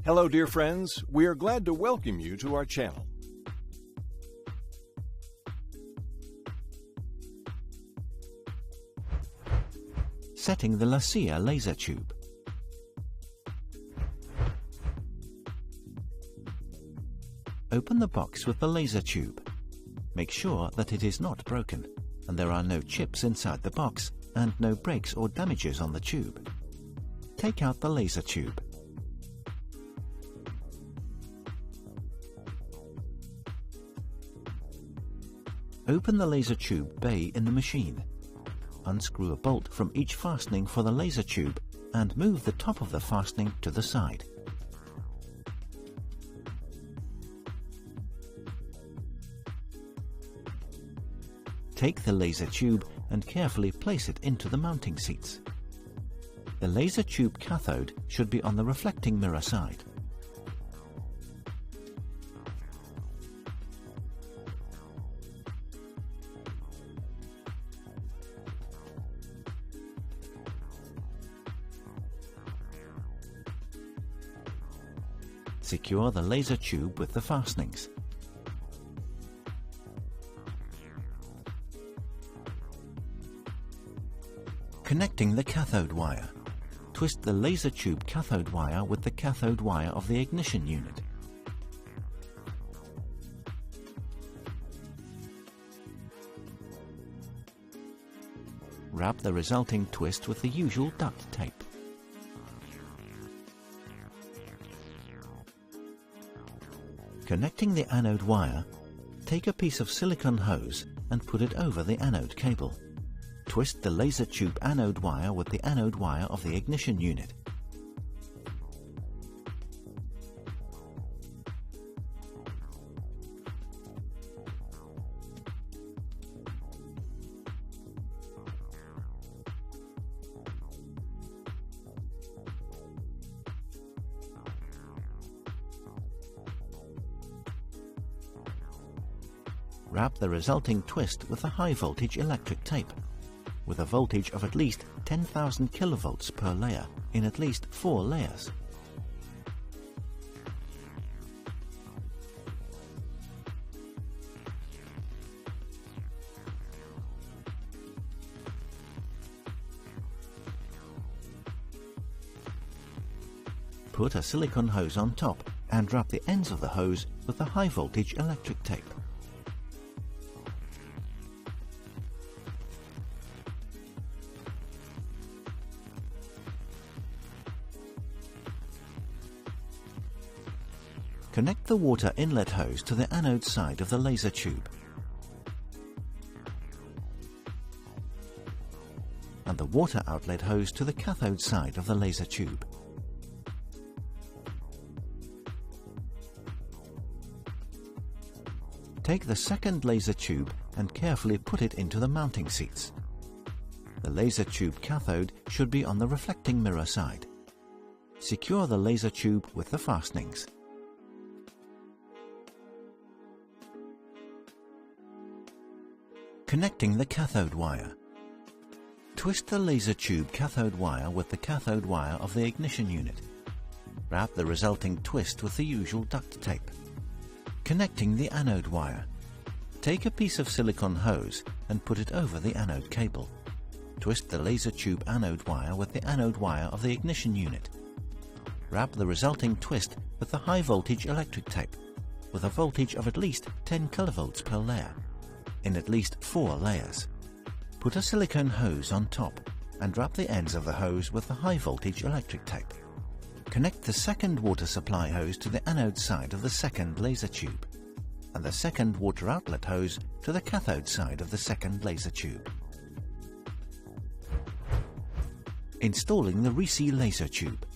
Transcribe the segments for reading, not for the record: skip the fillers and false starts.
Hello, dear friends. We are glad to welcome you to our channel. Setting the RECI laser tube. Open the box with the laser tube. Make sure that it is not broken and there are no chips inside the box and no breaks or damages on the tube. Take out the laser tube. Open the laser tube bay in the machine. Unscrew a bolt from each fastening for the laser tube and move the top of the fastening to the side. Take the laser tube and carefully place it into the mounting seats. The laser tube cathode should be on the reflecting mirror side. Secure the laser tube with the fastenings. Connecting the cathode wire. Twist the laser tube cathode wire with the cathode wire of the ignition unit. Wrap the resulting twist with the usual duct tape. Connecting the anode wire, take a piece of silicone hose and put it over the anode cable. Twist the laser tube anode wire with the anode wire of the ignition unit. Wrap the resulting twist with a high voltage electric tape, with a voltage of at least 10,000 kilovolts per layer in at least 4 layers. Put a silicone hose on top and wrap the ends of the hose with the high voltage electric tape. Connect the water inlet hose to the anode side of the laser tube and the water outlet hose to the cathode side of the laser tube. Take the second laser tube and carefully put it into the mounting seats. The laser tube cathode should be on the reflecting mirror side. Secure the laser tube with the fastenings. Connecting the cathode wire. Twist the laser tube cathode wire with the cathode wire of the ignition unit. Wrap the resulting twist with the usual duct tape. Connecting the anode wire. Take a piece of silicone hose and put it over the anode cable. Twist the laser tube anode wire with the anode wire of the ignition unit. Wrap the resulting twist with the high voltage electric tape, with a voltage of at least 10 kilovolts per layer, in at least 4 layers. Put a silicone hose on top and wrap the ends of the hose with the high voltage electric tape. Connect the second water supply hose to the anode side of the second laser tube and the second water outlet hose to the cathode side of the second laser tube. Installing the RECI laser tube.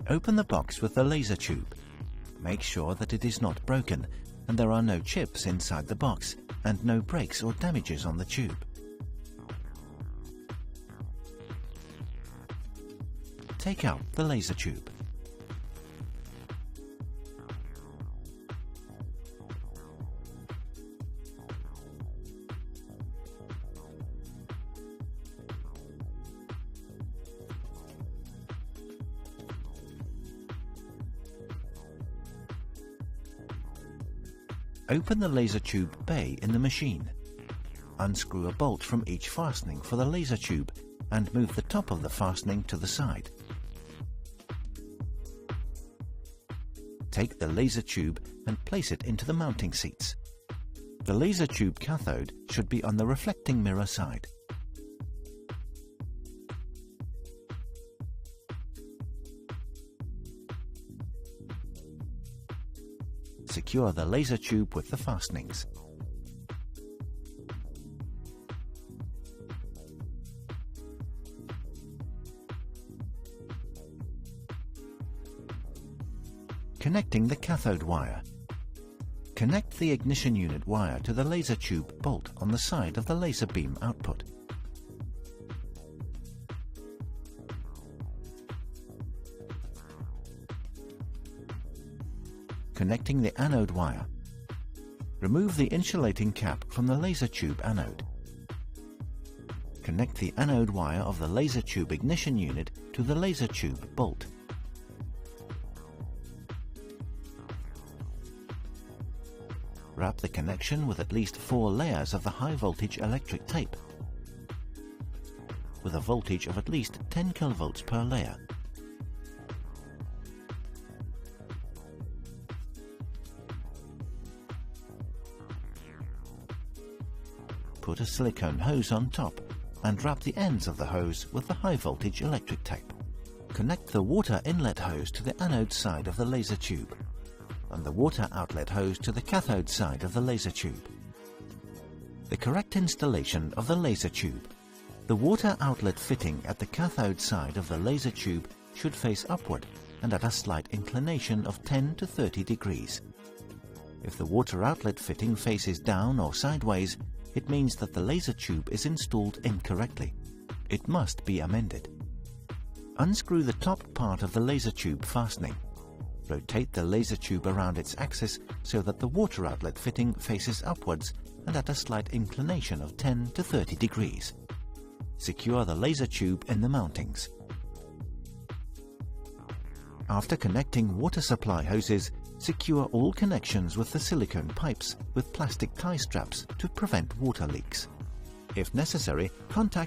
Open the box with the laser tube. Make sure that it is not broken and there are no chips inside the box and no breaks or damages on the tube. Take out the laser tube. Open the laser tube bay in the machine. Unscrew a bolt from each fastening for the laser tube and move the top of the fastening to the side. Take the laser tube and place it into the mounting seats. The laser tube cathode should be on the reflecting mirror side. Secure the laser tube with the fastenings. Connecting the cathode wire. Connect the ignition unit wire to the laser tube bolt on the side of the laser beam output. Connecting the anode wire. Remove the insulating cap from the laser tube anode. Connect the anode wire of the laser tube ignition unit to the laser tube bolt. Wrap the connection with at least 4 layers of the high voltage electric tape, with a voltage of at least 10 kV per layer. Put a silicone hose on top and wrap the ends of the hose with the high voltage electric tape. Connect the water inlet hose to the anode side of the laser tube and the water outlet hose to the cathode side of the laser tube. The correct installation of the laser tube. The water outlet fitting at the cathode side of the laser tube should face upward and at a slight inclination of 10 to 30 degrees. If the water outlet fitting faces down or sideways, it means that the laser tube is installed incorrectly. It must be amended. Unscrew the top part of the laser tube fastening. Rotate the laser tube around its axis so that the water outlet fitting faces upwards and at a slight inclination of 10 to 30 degrees. Secure the laser tube in the mountings. After connecting water supply hoses, secure all connections with the silicone pipes with plastic tie straps to prevent water leaks. If necessary, contact